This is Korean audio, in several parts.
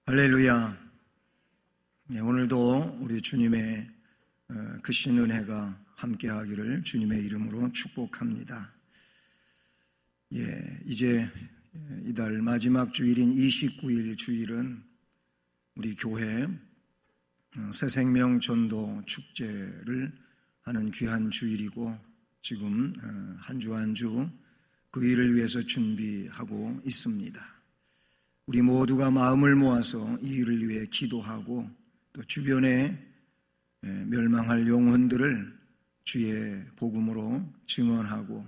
할렐루야. 네, 오늘도 우리 주님의 크신 은혜가 함께하기를 주님의 이름으로 축복합니다. 이제 이달 마지막 주일인 29일 주일은 우리 교회 새생명 전도 축제를 하는 귀한 주일이고, 지금 한 주 한 주 그 일을 위해서 준비하고 있습니다. 우리 모두가 마음을 모아서 이 일을 위해 기도하고, 또 주변에 멸망할 영혼들을 주의 복음으로 증언하고,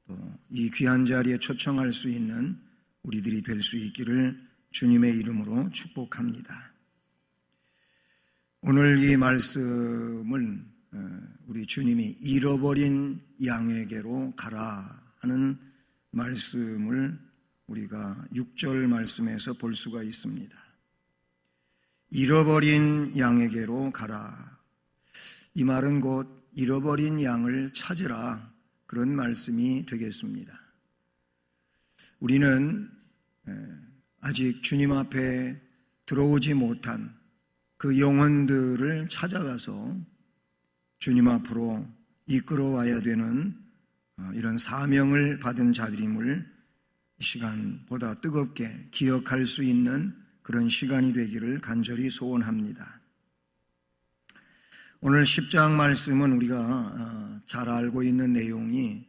또 이 귀한 자리에 초청할 수 있는 우리들이 될 수 있기를 주님의 이름으로 축복합니다. 오늘 이 말씀은 우리 주님이 잃어버린 양에게로 가라 하는 말씀을 우리가 6절 말씀에서 볼 수가 있습니다. 잃어버린 양에게로 가라. 이 말은 곧 잃어버린 양을 찾으라, 그런 말씀이 되겠습니다. 우리는 아직 주님 앞에 들어오지 못한 그 영혼들을 찾아가서 주님 앞으로 이끌어와야 되는 이런 사명을 받은 자들임을 이 시간보다 뜨겁게 기억할 수 있는 그런 시간이 되기를 간절히 소원합니다. 오늘 10장 말씀은 우리가 잘 알고 있는 내용이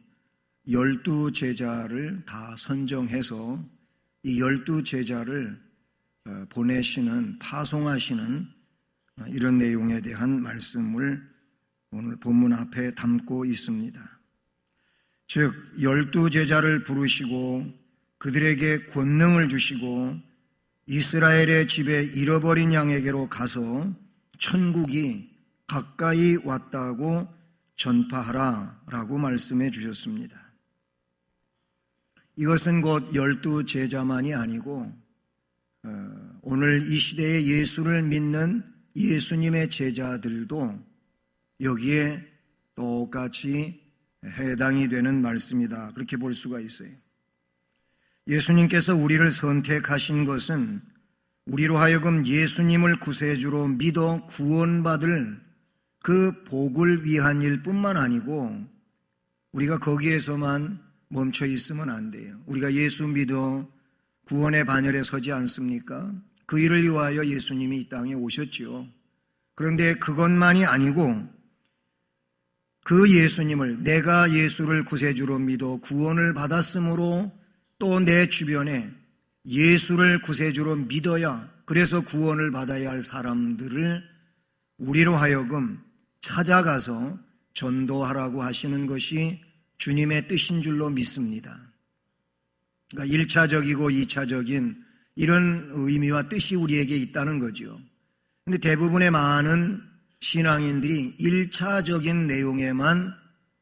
12제자를 다 선정해서 이 12제자를 보내시는, 파송하시는 이런 내용에 대한 말씀을 오늘 본문 앞에 담고 있습니다. 즉 12제자를 부르시고 그들에게 권능을 주시고 이스라엘의 집에 잃어버린 양에게로 가서 천국이 가까이 왔다고 전파하라 라고 말씀해 주셨습니다. 이것은 곧 12제자만이 아니고 오늘 이 시대에 예수를 믿는 예수님의 제자들도 여기에 똑같이 해당이 되는 말씀이다, 그렇게 볼 수가 있어요. 예수님께서 우리를 선택하신 것은 우리로 하여금 예수님을 구세주로 믿어 구원받을 그 복을 위한 일뿐만 아니고, 우리가 거기에서만 멈춰 있으면 안 돼요. 우리가 예수 믿어 구원의 반열에 서지 않습니까? 그 일을 위하여 예수님이 이 땅에 오셨지요. 그런데 그것만이 아니고 그 예수님을, 내가 예수를 구세주로 믿어 구원을 받았으므로 또 내 주변에 예수를 구세주로 믿어야, 그래서 구원을 받아야 할 사람들을 우리로 하여금 찾아가서 전도하라고 하시는 것이 주님의 뜻인 줄로 믿습니다. 그러니까 1차적이고 2차적인 이런 의미와 뜻이 우리에게 있다는 거죠. 그런데 대부분의 많은 신앙인들이 1차적인 내용에만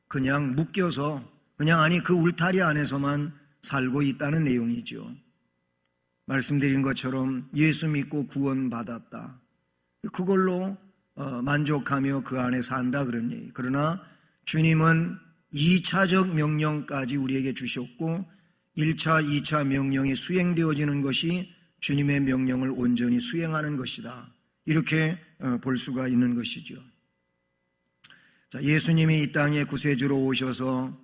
그냥 묶여서 그 울타리 안에서만 살고 있다는 내용이죠. 말씀드린 것처럼 예수 믿고 구원받았다, 그걸로 만족하며 그 안에 산다, 그런 얘기. 그러나 주님은 2차적 명령까지 우리에게 주셨고 1차, 2차 명령이 수행되어지는 것이 주님의 명령을 온전히 수행하는 것이다, 이렇게 볼 수가 있는 것이죠. 자, 예수님이 이 땅에 구세주로 오셔서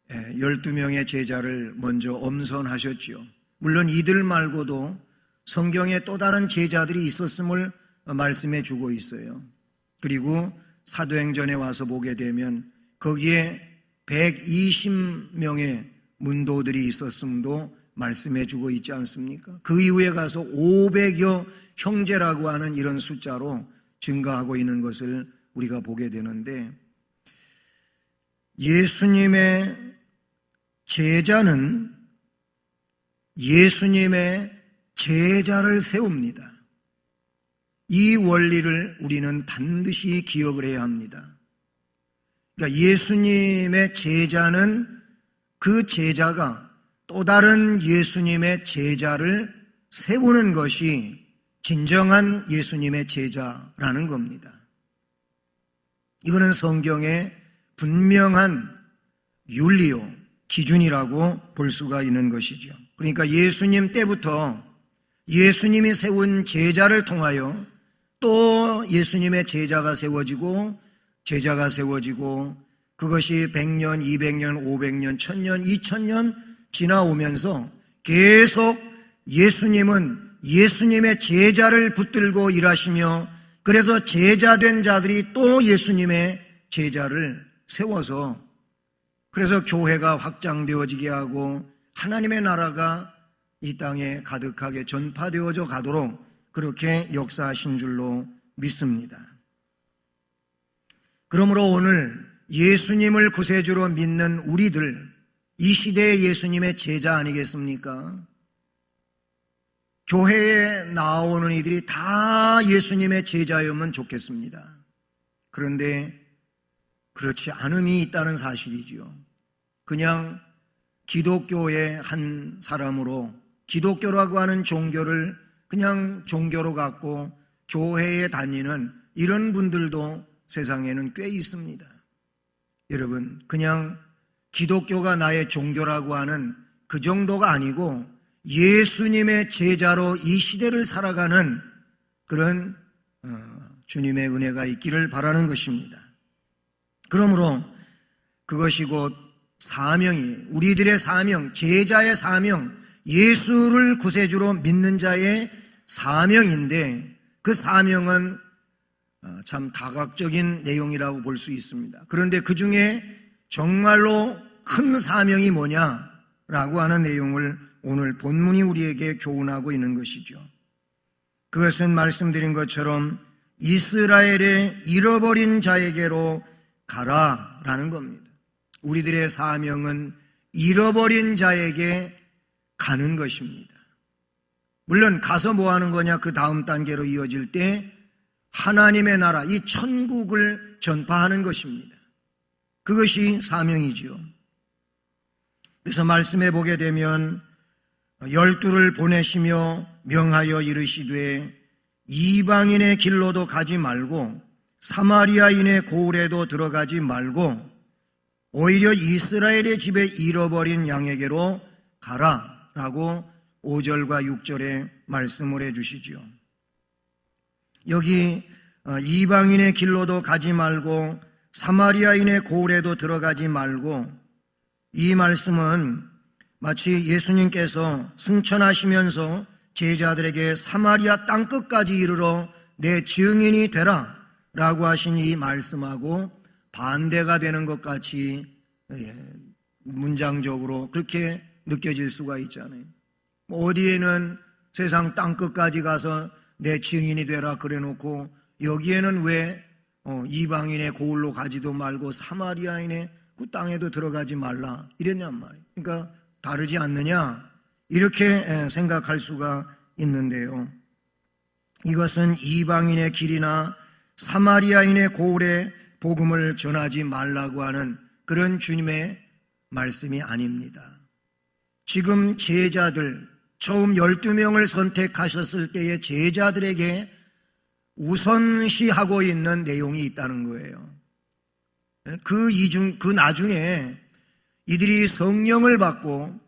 12명의 제자를 먼저 엄선하셨지요. 물론 이들 말고도 성경에 또 다른 제자들이 있었음을 말씀해 주고 있어요. 그리고 사도행전에 와서 보게 되면 거기에 120명의 문도들이 있었음도 말씀해 주고 있지 않습니까? 그 이후에 가서 500여 형제라고 하는 이런 숫자로 증가하고 있는 것을 우리가 보게 되는데, 예수님의 제자는 예수님의 제자를 세웁니다. 이 원리를 우리는 반드시 기억을 해야 합니다. 그러니까 예수님의 제자는 그 제자가 또 다른 예수님의 제자를 세우는 것이 진정한 예수님의 제자라는 겁니다. 이거는 성경의 분명한 윤리요, 기준이라고 볼 수가 있는 것이죠. 그러니까 예수님 때부터 예수님이 세운 제자를 통하여 또 예수님의 제자가 세워지고 그것이 100년, 200년, 500년, 1000년, 2000년 지나오면서 계속 예수님은 예수님의 제자를 붙들고 일하시며, 그래서 제자된 자들이 또 예수님의 제자를 세워서, 그래서 교회가 확장되어지게 하고 하나님의 나라가 이 땅에 가득하게 전파되어져 가도록 그렇게 역사하신 줄로 믿습니다. 그러므로 오늘 예수님을 구세주로 믿는 우리들, 이 시대의 예수님의 제자 아니겠습니까? 교회에 나오는 이들이 다 예수님의 제자였으면 좋겠습니다. 그런데 그렇지 않음이 있다는 사실이죠. 그냥 기독교의 한 사람으로, 기독교라고 하는 종교를 그냥 종교로 갖고 교회에 다니는 이런 분들도 세상에는 꽤 있습니다. 여러분, 그냥 기독교가 나의 종교라고 하는 그 정도가 아니고 예수님의 제자로 이 시대를 살아가는 그런 주님의 은혜가 있기를 바라는 것입니다. 그러므로 그것이 곧 사명이, 우리들의 사명, 제자의 사명, 예수를 구세주로 믿는 자의 사명인데, 그 사명은 참 다각적인 내용이라고 볼 수 있습니다. 그런데 그 중에 정말로 큰 사명이 뭐냐라고 하는 내용을 오늘 본문이 우리에게 교훈하고 있는 것이죠. 그것은 말씀드린 것처럼 이스라엘의 잃어버린 자에게로 가라라는 겁니다. 우리들의 사명은 잃어버린 자에게 가는 것입니다. 물론 가서 뭐 하는 거냐, 그 다음 단계로 이어질 때 하나님의 나라, 이 천국을 전파하는 것입니다. 그것이 사명이지요. 그래서 말씀해 보게 되면 12를 보내시며 명하여 이르시되 이방인의 길로도 가지 말고 사마리아인의 고을에도 들어가지 말고 오히려 이스라엘의 집에 잃어버린 양에게로 가라라고 5절과 6절에 말씀을 해주시죠. 여기 이방인의 길로도 가지 말고 사마리아인의 고을에도 들어가지 말고, 이 말씀은 마치 예수님께서 승천하시면서 제자들에게 사마리아 땅끝까지 이르러 내 증인이 되라 라고 하신 이 말씀하고 반대가 되는 것 같이 문장적으로 그렇게 느껴질 수가 있잖아요. 어디에는 세상 땅끝까지 가서 내 증인이 되라 그래 놓고, 여기에는 왜 이방인의 고을로 가지도 말고 사마리아인의 그 땅에도 들어가지 말라 이랬냔 말이에요. 그러니까 다르지 않느냐, 이렇게 생각할 수가 있는데요. 이것은 이방인의 길이나 사마리아인의 고을에 복음을 전하지 말라고 하는 그런 주님의 말씀이 아닙니다. 지금 제자들, 처음 12명을 선택하셨을 때의 제자들에게 우선시하고 있는 내용이 있다는 거예요. 그 나중에 이들이 성령을 받고,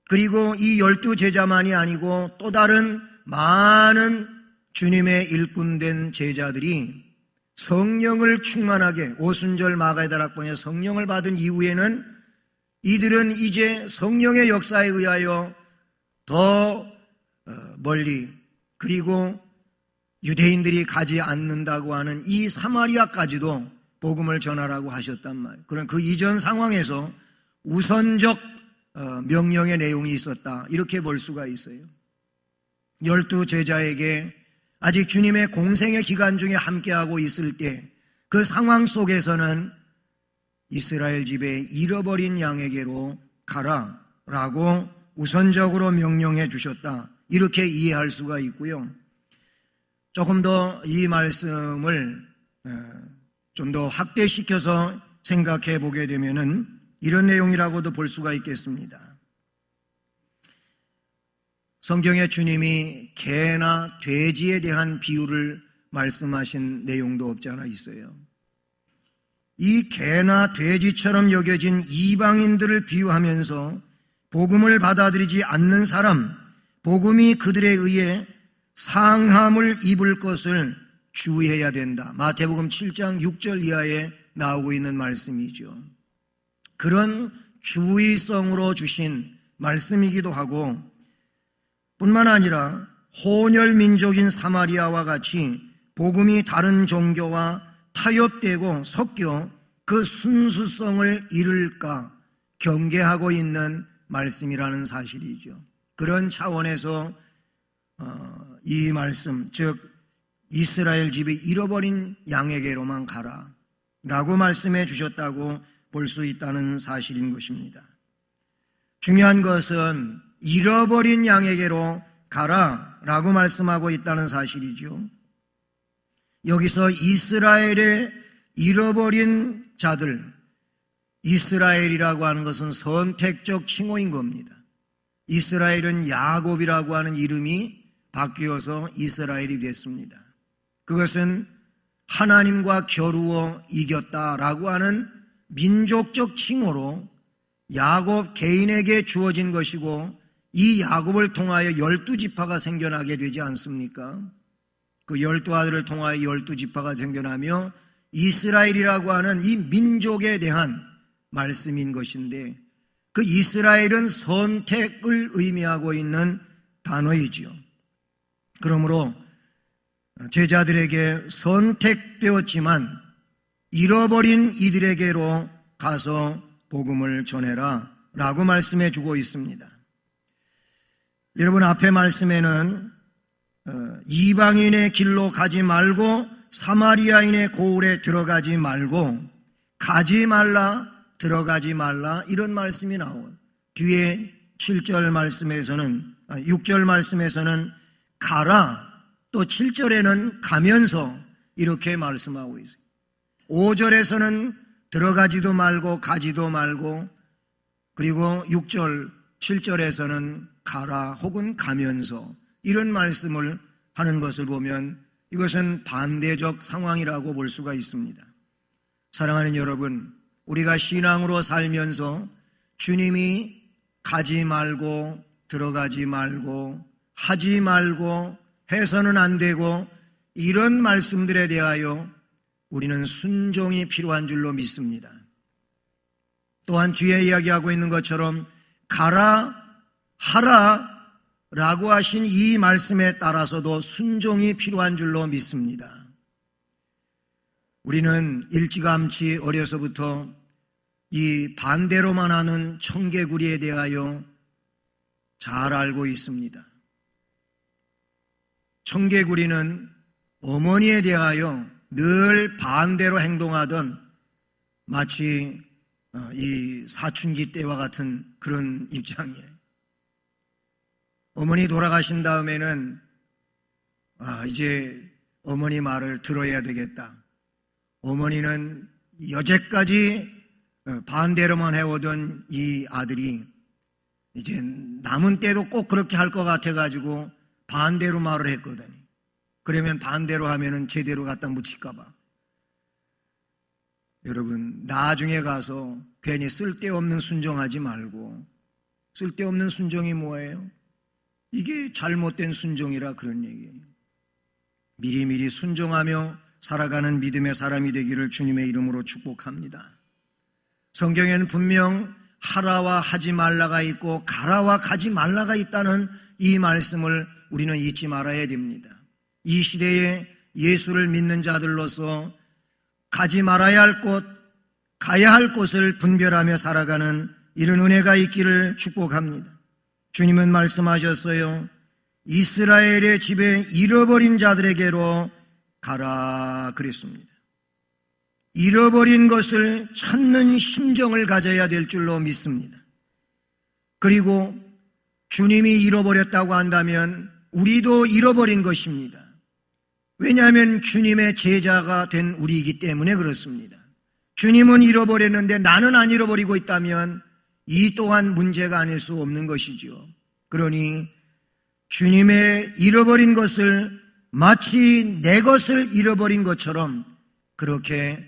그리고 이 12제자만이 아니고 또 다른 많은 주님의 일꾼된 제자들이 성령을 충만하게, 오순절 마가다락방에 성령을 받은 이후에는 이들은 이제 성령의 역사에 의하여 더 멀리, 그리고 유대인들이 가지 않는다고 하는 이 사마리아까지도 복음을 전하라고 하셨단 말이에요. 그런 그 이전 상황에서 우선적 명령의 내용이 있었다, 이렇게 볼 수가 있어요. 12제자에게 아직 주님의 공생의 기간 중에 함께하고 있을 때 그 상황 속에서는 이스라엘 집에 잃어버린 양에게로 가라라고 우선적으로 명령해 주셨다, 이렇게 이해할 수가 있고요. 조금 더 이 말씀을 좀 더 확대시켜서 생각해 보게 되면은 이런 내용이라고도 볼 수가 있겠습니다. 성경에 주님이 개나 돼지에 대한 비유를 말씀하신 내용도 없지 않아 있어요. 이 개나 돼지처럼 여겨진 이방인들을 비유하면서 복음을 받아들이지 않는 사람, 복음이 그들에 의해 상함을 입을 것을 주의해야 된다. 마태복음 7장 6절 이하에 나오고 있는 말씀이죠. 그런 주의성으로 주신 말씀이기도 하고, 뿐만 아니라 혼혈 민족인 사마리아와 같이 복음이 다른 종교와 타협되고 섞여 그 순수성을 잃을까 경계하고 있는 말씀이라는 사실이죠. 그런 차원에서 이 말씀, 즉 이스라엘 집이 잃어버린 양에게로만 가라 라고 말씀해 주셨다고 볼 수 있다는 사실인 것입니다. 중요한 것은 잃어버린 양에게로 가라 라고 말씀하고 있다는 사실이죠. 여기서 이스라엘의 잃어버린 자들, 이스라엘이라고 하는 것은 선택적 칭호인 겁니다. 이스라엘은 야곱이라고 하는 이름이 바뀌어서 이스라엘이 됐습니다. 그것은 하나님과 겨루어 이겼다라고 하는 민족적 칭호로 야곱 개인에게 주어진 것이고, 이 야곱을 통하여 12지파가 생겨나게 되지 않습니까? 그 12아들을 통하여 12지파가 생겨나며 이스라엘이라고 하는 이 민족에 대한 말씀인 것인데, 그 이스라엘은 선택을 의미하고 있는 단어이지요. 그러므로 제자들에게 선택되었지만 잃어버린 이들에게로 가서 복음을 전해라 라고 말씀해 주고 있습니다. 여러분, 앞에 말씀에는 이방인의 길로 가지 말고 사마리아인의 고을에 들어가지 말고 가지 말라, 들어가지 말라, 이런 말씀이 나와요. 뒤에 7절 말씀에서는 6절 말씀에서는 가라, 또 7절에는 가면서 이렇게 말씀하고 있어요. 5절에서는 들어가지도 말고 가지도 말고, 그리고 6절, 7절에서는 가라 혹은 가면서, 이런 말씀을 하는 것을 보면 이것은 반대적 상황이라고 볼 수가 있습니다. 사랑하는 여러분, 우리가 신앙으로 살면서 주님이 가지 말고 들어가지 말고 하지 말고 해서는 안 되고 이런 말씀들에 대하여 우리는 순종이 필요한 줄로 믿습니다. 또한 뒤에 이야기하고 있는 것처럼 가라, 하라 라고 하신 이 말씀에 따라서도 순종이 필요한 줄로 믿습니다. 우리는 일찌감치 어려서부터 이 반대로만 하는 청개구리에 대하여 잘 알고 있습니다. 청개구리는 어머니에 대하여 늘 반대로 행동하던 마치 이 사춘기 때와 같은 그런 입장이에요. 어머니 돌아가신 다음에는 이제 어머니 말을 들어야 되겠다. 어머니는 여태까지 반대로만 해오던 이 아들이 이제 남은 때도 꼭 그렇게 할 것 같아가지고 반대로 말을 했거든요. 그러면 반대로 하면은 제대로 갖다 묻힐까 봐. 여러분, 나중에 가서 괜히 쓸데없는 순종하지 말고, 쓸데없는 순종이 뭐예요? 이게 잘못된 순종이라 그런 얘기예요. 미리미리 순종하며 살아가는 믿음의 사람이 되기를 주님의 이름으로 축복합니다. 성경에는 분명 하라와 하지 말라가 있고 가라와 가지 말라가 있다는 이 말씀을 우리는 잊지 말아야 됩니다. 이 시대에 예수를 믿는 자들로서 가지 말아야 할 곳, 가야 할 곳을 분별하며 살아가는 이런 은혜가 있기를 축복합니다. 주님은 말씀하셨어요. 이스라엘의 집에 잃어버린 자들에게로 가라 그랬습니다. 잃어버린 것을 찾는 심정을 가져야 될 줄로 믿습니다. 그리고 주님이 잃어버렸다고 한다면 우리도 잃어버린 것입니다. 왜냐하면 주님의 제자가 된 우리이기 때문에 그렇습니다. 주님은 잃어버렸는데 나는 안 잃어버리고 있다면 이 또한 문제가 아닐 수 없는 것이죠. 그러니 주님의 잃어버린 것을 마치 내 것을 잃어버린 것처럼 그렇게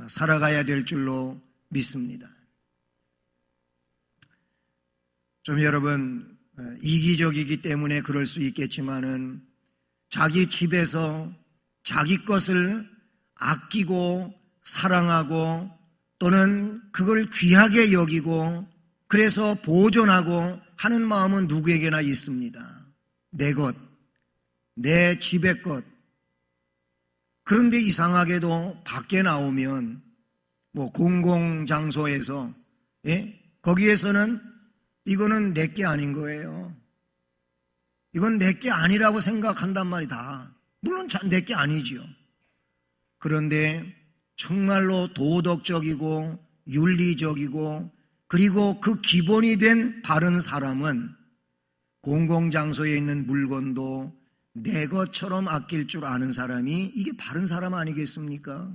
살아가야 될 줄로 믿습니다. 좀 여러분, 이기적이기 때문에 그럴 수 있겠지만은 자기 집에서 자기 것을 아끼고 사랑하고 또는 그걸 귀하게 여기고 그래서 보존하고 하는 마음은 누구에게나 있습니다. 내 것, 내 집의 것. 그런데 이상하게도 밖에 나오면 공공장소에서 거기에서는 이거는 내게 아닌 거예요. 이건 내게 아니라고 생각한단 말이다. 물론 내게 아니지요. 그런데 정말로 도덕적이고 윤리적이고 그리고 그 기본이 된 바른 사람은 공공장소에 있는 물건도 내 것처럼 아낄 줄 아는 사람이 이게 바른 사람 아니겠습니까?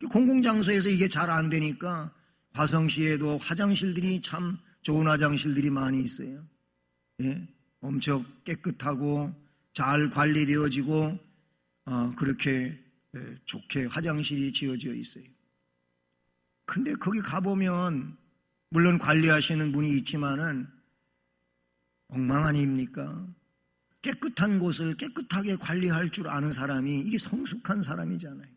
공공장소에서 이게 잘 안 되니까 화성시에도 화장실들이 참 좋은 화장실들이 많이 있어요. 엄청 깨끗하고 잘 관리되어지고 그렇게 좋게 화장실이 지어져 있어요. 근데 거기 가보면 물론 관리하시는 분이 있지만은 엉망 아닙니까? 깨끗한 곳을 깨끗하게 관리할 줄 아는 사람이 이게 성숙한 사람이잖아요.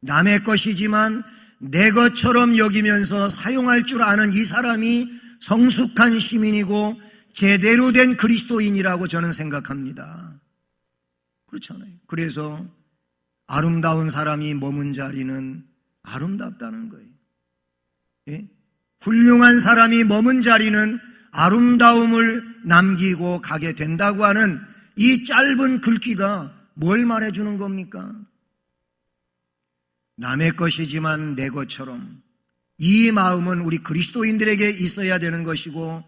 남의 것이지만 내 것처럼 여기면서 사용할 줄 아는 이 사람이 성숙한 시민이고 제대로 된 그리스도인이라고 저는 생각합니다. 그렇잖아요. 그래서 아름다운 사람이 머문 자리는 아름답다는 거예요. 훌륭한 사람이 머문 자리는 아름다움을 남기고 가게 된다고 하는 이 짧은 글귀가 뭘 말해주는 겁니까? 남의 것이지만 내 것처럼 이 마음은 우리 그리스도인들에게 있어야 되는 것이고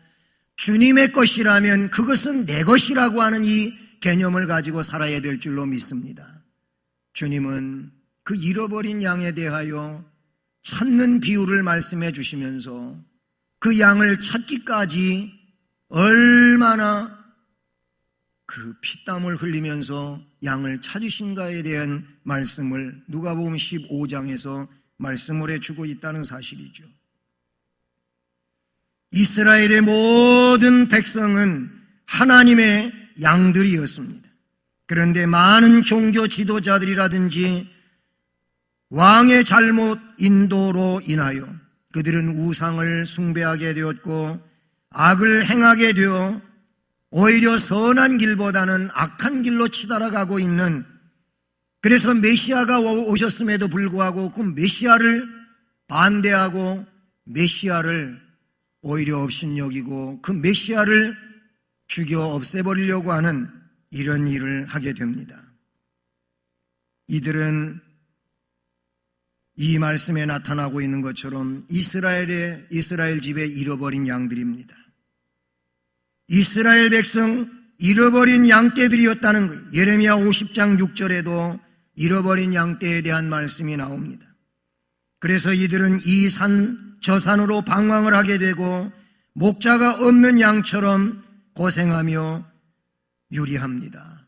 주님의 것이라면 그것은 내 것이라고 하는 이 개념을 가지고 살아야 될 줄로 믿습니다. 주님은 그 잃어버린 양에 대하여 찾는 비유를 말씀해 주시면서 그 양을 찾기까지 얼마나 그 피땀을 흘리면서 양을 찾으신가에 대한 말씀을 누가복음 15장에서 말씀을 해주고 있다는 사실이죠. 이스라엘의 모든 백성은 하나님의 양들이었습니다. 그런데 많은 종교 지도자들이라든지 왕의 잘못 인도로 인하여 그들은 우상을 숭배하게 되었고 악을 행하게 되어 오히려 선한 길보다는 악한 길로 치달아가고 있는, 그래서 메시아가 오셨음에도 불구하고 그 메시아를 반대하고 메시아를 오히려 업신여기고 그 메시아를 죽여 없애버리려고 하는 이런 일을 하게 됩니다. 이들은 이 말씀에 나타나고 있는 것처럼 이스라엘 집에 잃어버린 양들입니다. 이스라엘 백성 잃어버린 양떼들이었다는 거예요. 예레미야 50장 6절에도 잃어버린 양떼에 대한 말씀이 나옵니다. 그래서 이들은 이 산 저 산으로 방황을 하게 되고 목자가 없는 양처럼 고생하며 유리합니다.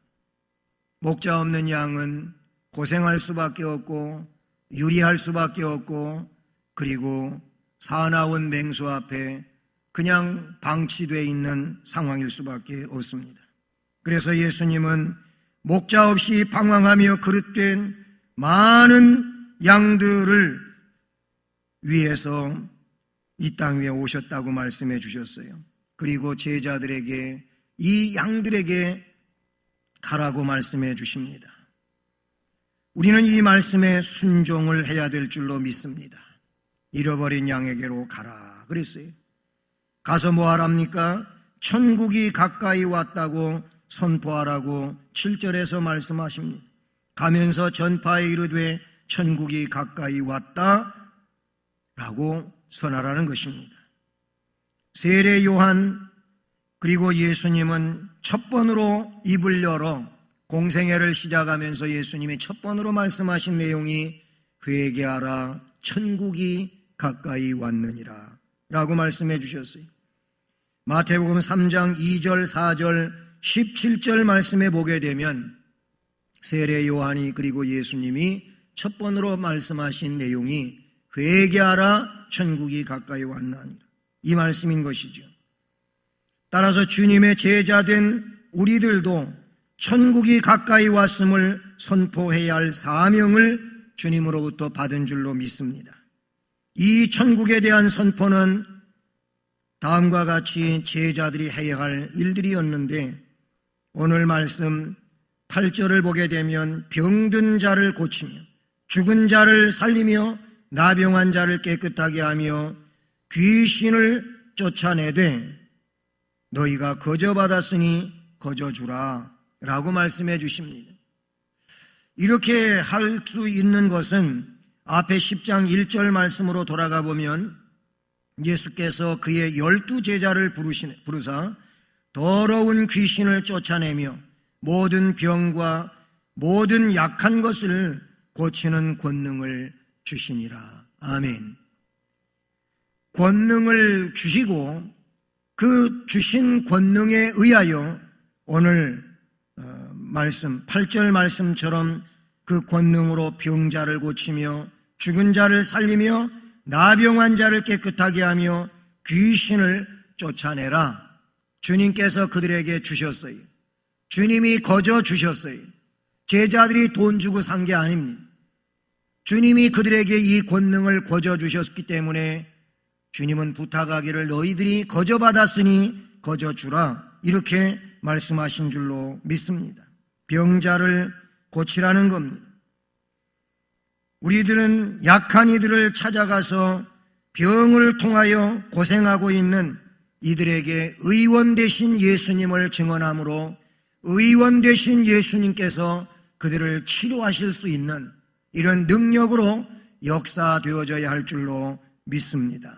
목자 없는 양은 고생할 수밖에 없고 유리할 수밖에 없고 그리고 사나운 맹수 앞에 그냥 방치되어 있는 상황일 수밖에 없습니다. 그래서 예수님은 목자 없이 방황하며 그릇된 많은 양들을 위해서 이 땅 위에 오셨다고 말씀해 주셨어요. 그리고 제자들에게 이 양들에게 가라고 말씀해 주십니다. 우리는 이 말씀에 순종을 해야 될 줄로 믿습니다. 잃어버린 양에게로 가라 그랬어요. 가서 뭐 하랍니까? 천국이 가까이 왔다고 선포하라고 7절에서 말씀하십니다. 가면서 전파에 이르되 천국이 가까이 왔다 라고 선하라는 것입니다. 세례 요한 그리고 예수님은 첫 번으로 입을 열어 공생애를 시작하면서 예수님이 첫 번으로 말씀하신 내용이 회개하라 천국이 가까이 왔느니라 라고 말씀해 주셨어요. 마태복음 3장 2절 4절 17절 말씀에 보게 되면 세례 요한이 그리고 예수님이 첫 번으로 말씀하신 내용이 회개하라 천국이 가까이 왔나니라. 이 말씀인 것이죠. 따라서 주님의 제자된 우리들도 천국이 가까이 왔음을 선포해야 할 사명을 주님으로부터 받은 줄로 믿습니다. 이 천국에 대한 선포는 다음과 같이 제자들이 해야 할 일들이었는데, 오늘 말씀 8절을 보게 되면 병든 자를 고치며 죽은 자를 살리며 나병한 자를 깨끗하게 하며 귀신을 쫓아내되 너희가 거저받았으니 거저주라 라고 말씀해 주십니다. 이렇게 할 수 있는 것은 앞에 10장 1절 말씀으로 돌아가 보면 예수께서 그의 12제자를 부르사 더러운 귀신을 쫓아내며 모든 병과 모든 약한 것을 고치는 권능을 주시니라. 아멘. 권능을 주시고 그 주신 권능에 의하여 오늘 말씀 8절 말씀처럼 그 권능으로 병자를 고치며 죽은 자를 살리며 나병한 자를 깨끗하게 하며 귀신을 쫓아내라. 주님께서 그들에게 주셨어요. 주님이 거저 주셨어요. 제자들이 돈 주고 산 게 아닙니다. 주님이 그들에게 이 권능을 거저 주셨기 때문에 주님은 부탁하기를 너희들이 거저 받았으니 거저 주라 이렇게 말씀하신 줄로 믿습니다. 병자를 고치라는 겁니다. 우리들은 약한 이들을 찾아가서 병을 통하여 고생하고 있는 이들에게 의원 되신 예수님을 증언함으로 의원 되신 예수님께서 그들을 치료하실 수 있는 이런 능력으로 역사되어져야 할 줄로 믿습니다.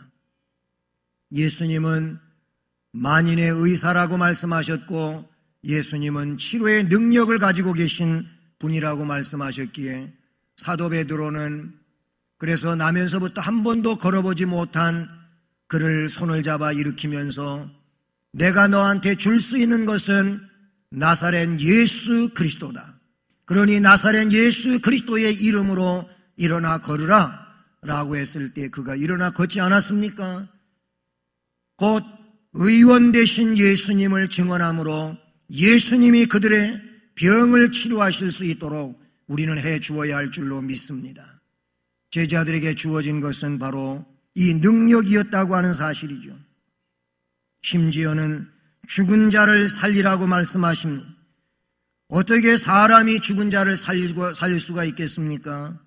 예수님은 만인의 의사라고 말씀하셨고 예수님은 치료의 능력을 가지고 계신 분이라고 말씀하셨기에 사도 베드로는 그래서 나면서부터 한 번도 걸어보지 못한 그를 손을 잡아 일으키면서 내가 너한테 줄 수 있는 것은 나사렛 예수 그리스도다. 그러니 나사렛 예수 그리스도의 이름으로 일어나 걸으라 라고 했을 때 그가 일어나 걷지 않았습니까? 곧 의원 되신 예수님을 증언함으로 예수님이 그들의 병을 치료하실 수 있도록 우리는 해 주어야 할 줄로 믿습니다. 제자들에게 주어진 것은 바로 이 능력이었다고 하는 사실이죠. 심지어는 죽은 자를 살리라고 말씀하십니다. 어떻게 사람이 죽은 자를 살릴 수가 있겠습니까?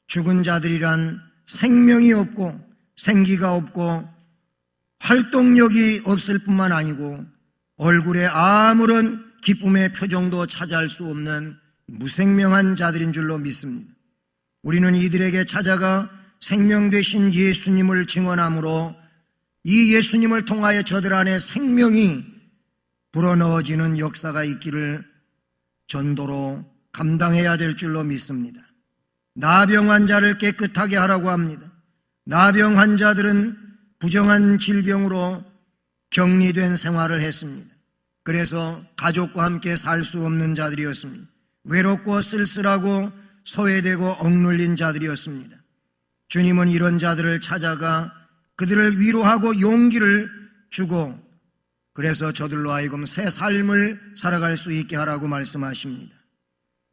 죽은 자들이란 생명이 없고 생기가 없고 활동력이 없을 뿐만 아니고 얼굴에 아무런 기쁨의 표정도 찾아할 수 없는 무생명한 자들인 줄로 믿습니다. 우리는 이들에게 찾아가 생명 되신 예수님을 증언함으로 이 예수님을 통하여 저들 안에 생명이 불어넣어지는 역사가 있기를 전도로 감당해야 될 줄로 믿습니다. 나병 환자를 깨끗하게 하라고 합니다. 나병 환자들은 부정한 질병으로 격리된 생활을 했습니다. 그래서 가족과 함께 살 수 없는 자들이었습니다. 외롭고 쓸쓸하고 소외되고 억눌린 자들이었습니다. 주님은 이런 자들을 찾아가 그들을 위로하고 용기를 주고 그래서 저들로 하여금 새 삶을 살아갈 수 있게 하라고 말씀하십니다.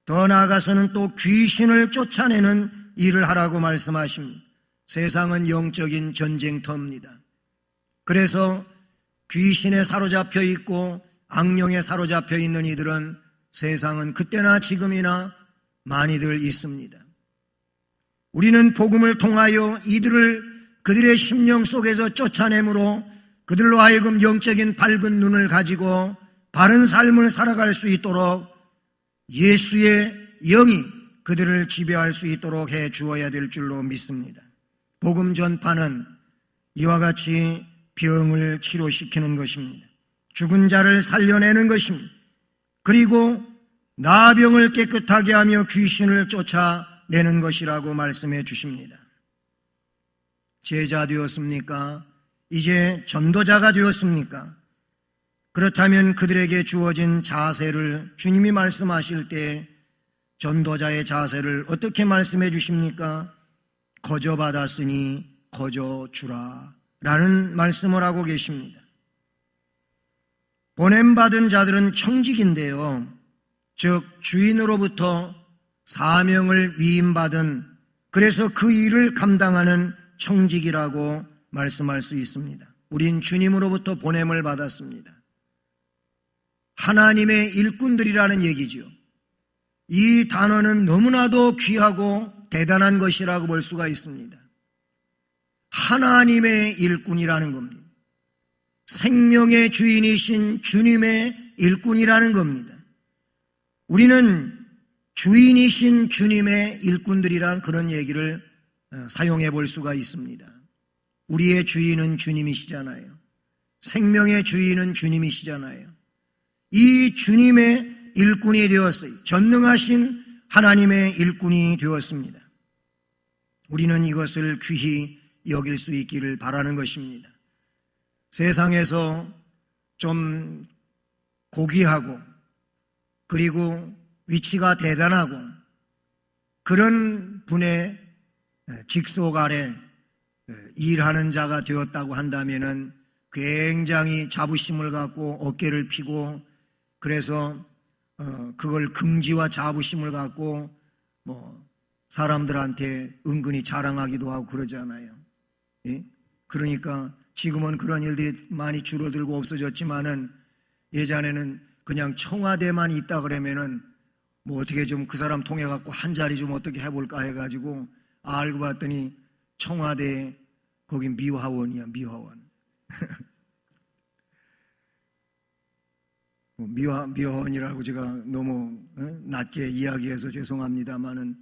더 나아가서는 또 귀신을 쫓아내는 일을 하라고 말씀하십니다. 세상은 영적인 전쟁터입니다. 그래서 귀신에 사로잡혀 있고 악령에 사로잡혀 있는 이들은 세상은 그때나 지금이나 많이들 있습니다. 우리는 복음을 통하여 이들을 그들의 심령 속에서 쫓아내므로 그들로 하여금 영적인 밝은 눈을 가지고 바른 삶을 살아갈 수 있도록 예수의 영이 그들을 지배할 수 있도록 해 주어야 될 줄로 믿습니다. 복음 전파는 이와 같이 병을 치료시키는 것입니다. 죽은 자를 살려내는 것입니다. 그리고 나병을 깨끗하게 하며 귀신을 쫓아내는 것이라고 말씀해 주십니다. 제자 되었습니까? 이제 전도자가 되었습니까? 그렇다면 그들에게 주어진 자세를 주님이 말씀하실 때 전도자의 자세를 어떻게 말씀해 주십니까? 거저 받았으니 거저 주라 라는 말씀을 하고 계십니다. 보냄받은 자들은 청직인데요, 즉 주인으로부터 사명을 위임받은, 그래서 그 일을 감당하는 청직이라고 말씀할 수 있습니다. 우린 주님으로부터 보냄을 받았습니다. 하나님의 일꾼들이라는 얘기죠. 이 단어는 너무나도 귀하고 대단한 것이라고 볼 수가 있습니다. 하나님의 일꾼이라는 겁니다. 생명의 주인이신 주님의 일꾼이라는 겁니다. 우리는 주인이신 주님의 일꾼들이란 그런 얘기를 사용해 볼 수가 있습니다. 우리의 주인은 주님이시잖아요. 생명의 주인은 주님이시잖아요. 이 주님의 일꾼이 되었어요. 전능하신 하나님의 일꾼이 되었습니다. 우리는 이것을 귀히 여길 수 있기를 바라는 것입니다. 세상에서 좀 고귀하고 그리고 위치가 대단하고 그런 분의 직속 아래 일하는 자가 되었다고 한다면은 굉장히 자부심을 갖고 어깨를 펴고, 그래서 그걸 긍지와 자부심을 갖고 사람들한테 은근히 자랑하기도 하고 그러잖아요. 예? 그러니까 지금은 그런 일들이 많이 줄어들고 없어졌지만은 예전에는 그냥 청와대만 있다 그러면은 어떻게 좀 그 사람 통해 갖고 한 자리 좀 어떻게 해볼까 해가지고 알고 봤더니 청와대 거기 미화원이야, 미화원. 미화원이라고 제가 너무 낮게 이야기해서 죄송합니다만은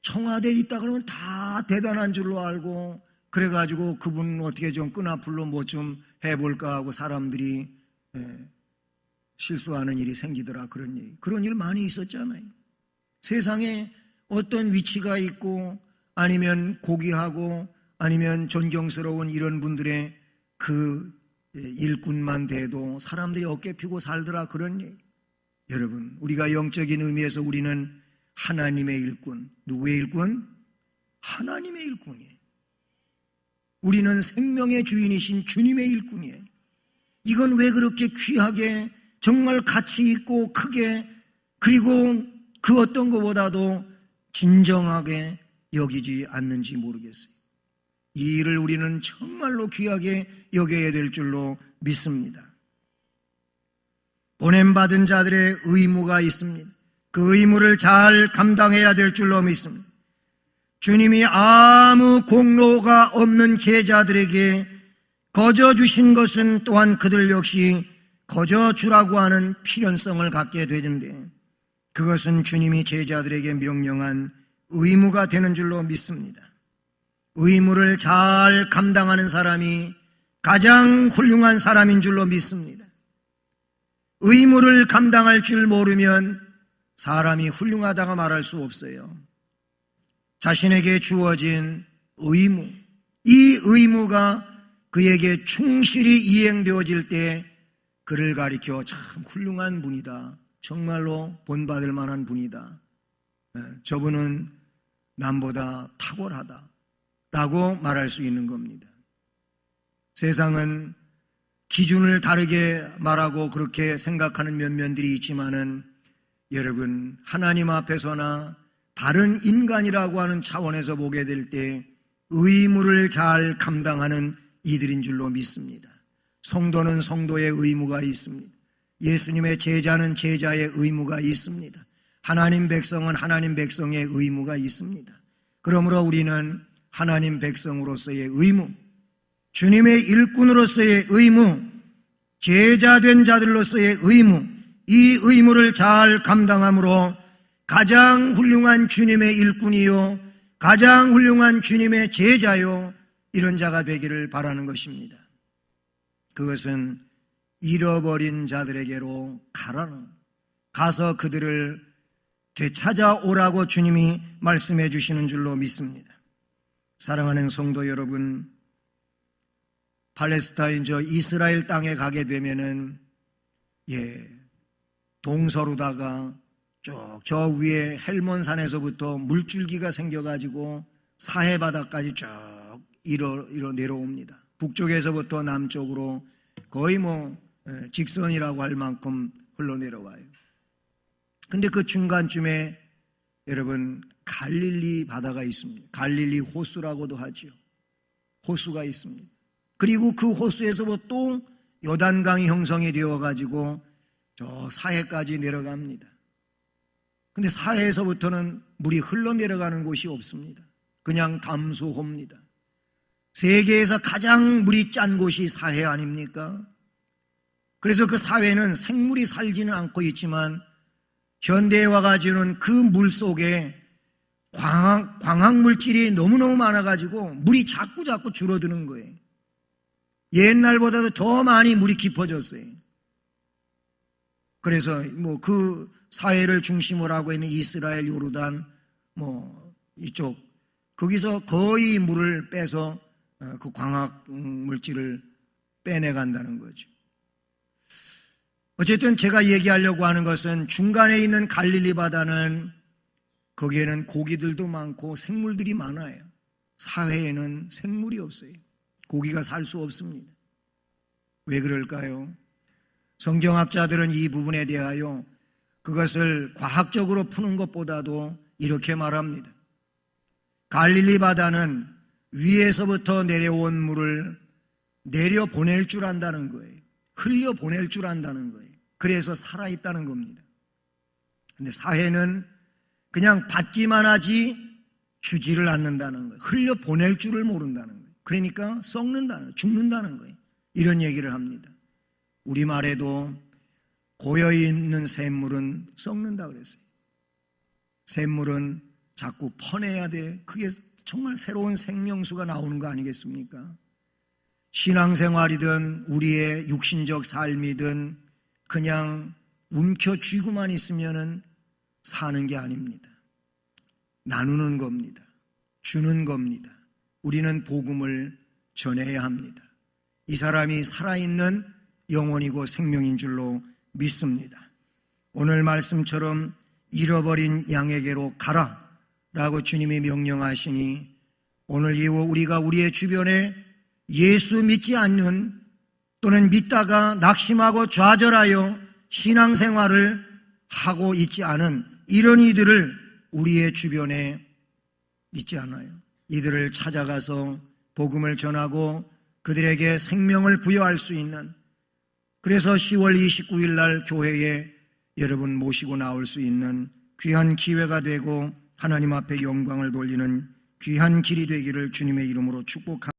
청와대에 있다 그러면 다 대단한 줄로 알고, 그래가지고 그분 어떻게 좀 끈앞으로 뭐 좀 해볼까 하고 사람들이 실수하는 일이 생기더라. 그런 일 많이 있었잖아요. 세상에 어떤 위치가 있고 아니면 고귀하고 아니면 존경스러운 이런 분들의 그 일꾼만 돼도 사람들이 어깨 피고 살더라. 그런 얘기. 여러분, 우리가 영적인 의미에서 우리는 하나님의 일꾼. 누구의 일꾼? 하나님의 일꾼이에요. 우리는 생명의 주인이신 주님의 일꾼이에요. 이건 왜 그렇게 귀하게 정말 가치 있고 크게, 그리고 그 어떤 것보다도 진정하게 여기지 않는지 모르겠어요. 이 일을 우리는 정말로 귀하게 여겨야 될 줄로 믿습니다. 보냄받은 자들의 의무가 있습니다. 그 의무를 잘 감당해야 될 줄로 믿습니다. 주님이 아무 공로가 없는 제자들에게 거저 주신 것은 또한 그들 역시 거저 주라고 하는 필연성을 갖게 되는데, 그것은 주님이 제자들에게 명령한 의무가 되는 줄로 믿습니다. 의무를 잘 감당하는 사람이 가장 훌륭한 사람인 줄로 믿습니다. 의무를 감당할 줄 모르면 사람이 훌륭하다고 말할 수 없어요. 자신에게 주어진 의무, 이 의무가 그에게 충실히 이행되어질 때 그를 가리켜 참 훌륭한 분이다, 정말로 본받을 만한 분이다, 저분은 남보다 탁월하다 라고 말할 수 있는 겁니다. 세상은 기준을 다르게 말하고 그렇게 생각하는 면면들이 있지만은 여러분, 하나님 앞에서나 다른 인간이라고 하는 차원에서 보게 될 때 의무를 잘 감당하는 이들인 줄로 믿습니다. 성도는 성도의 의무가 있습니다. 예수님의 제자는 제자의 의무가 있습니다. 하나님 백성은 하나님 백성의 의무가 있습니다. 그러므로 우리는 하나님 백성으로서의 의무, 주님의 일꾼으로서의 의무, 제자된 자들로서의 의무, 이 의무를 잘 감당함으로 가장 훌륭한 주님의 일꾼이요, 가장 훌륭한 주님의 제자요, 이런 자가 되기를 바라는 것입니다. 그것은 잃어버린 자들에게로 가서 그들을 되찾아오라고 주님이 말씀해 주시는 줄로 믿습니다. 사랑하는 성도 여러분, 팔레스타인 이스라엘 땅에 가게 되면은 동서로다가 쭉 저 위에 헬몬산에서부터 물줄기가 생겨가지고 사해 바다까지 쭉 이러 내려옵니다. 북쪽에서부터 남쪽으로 거의 직선이라고 할 만큼 흘러내려와요. 근데 그 중간쯤에 여러분 갈릴리 바다가 있습니다. 갈릴리 호수라고도 하죠. 호수가 있습니다. 그리고 그 호수에서부터 또 요단강이 형성이 되어가지고 저 사해까지 내려갑니다. 근데 사해에서부터는 물이 흘러내려가는 곳이 없습니다. 그냥 담수호입니다. 세계에서 가장 물이 짠 곳이 사해 아닙니까? 그래서 그 사해는 생물이 살지는 않고 있지만 현대에 와가지고는 그 물 속에 광학물질이 너무너무 많아가지고 물이 자꾸 줄어드는 거예요. 옛날보다도 더 많이 물이 깊어졌어요. 그래서 그 사해를 중심으로 하고 있는 이스라엘, 요르단, 이쪽, 거기서 거의 물을 빼서 그 광학물질을 빼내간다는 거죠. 어쨌든 제가 얘기하려고 하는 것은 중간에 있는 갈릴리 바다는 거기에는 고기들도 많고 생물들이 많아요. 사해에는 생물이 없어요. 고기가 살 수 없습니다. 왜 그럴까요? 성경학자들은 이 부분에 대하여 그것을 과학적으로 푸는 것보다도 이렇게 말합니다. 갈릴리 바다는 위에서부터 내려온 물을 내려보낼 줄 안다는 거예요. 흘려보낼 줄 안다는 거예요. 그래서 살아있다는 겁니다. 근데 사해는 그냥 받기만 하지 주지를 않는다는 거예요. 흘려보낼 줄을 모른다는 거예요. 그러니까 죽는다는 거예요. 이런 얘기를 합니다. 우리말에도 고여있는 샘물은 썩는다 그랬어요. 샘물은 자꾸 퍼내야 돼. 그게 정말 새로운 생명수가 나오는 거 아니겠습니까? 신앙생활이든 우리의 육신적 삶이든 그냥 움켜쥐고만 있으면 사는 게 아닙니다. 나누는 겁니다. 주는 겁니다. 우리는 복음을 전해야 합니다. 이 사람이 살아있는 영혼이고 생명인 줄로 믿습니다. 오늘 말씀처럼 잃어버린 양에게로 가라 라고 주님이 명령하시니 오늘 이후 우리가 우리의 주변에 예수 믿지 않는 또는 믿다가 낙심하고 좌절하여 신앙생활을 하고 있지 않은 이런 이들을 우리의 주변에 있지 않아요. 이들을 찾아가서 복음을 전하고 그들에게 생명을 부여할 수 있는, 그래서 10월 29일 날 교회에 여러분 모시고 나올 수 있는 귀한 기회가 되고 하나님 앞에 영광을 돌리는 귀한 길이 되기를 주님의 이름으로 축복합니다.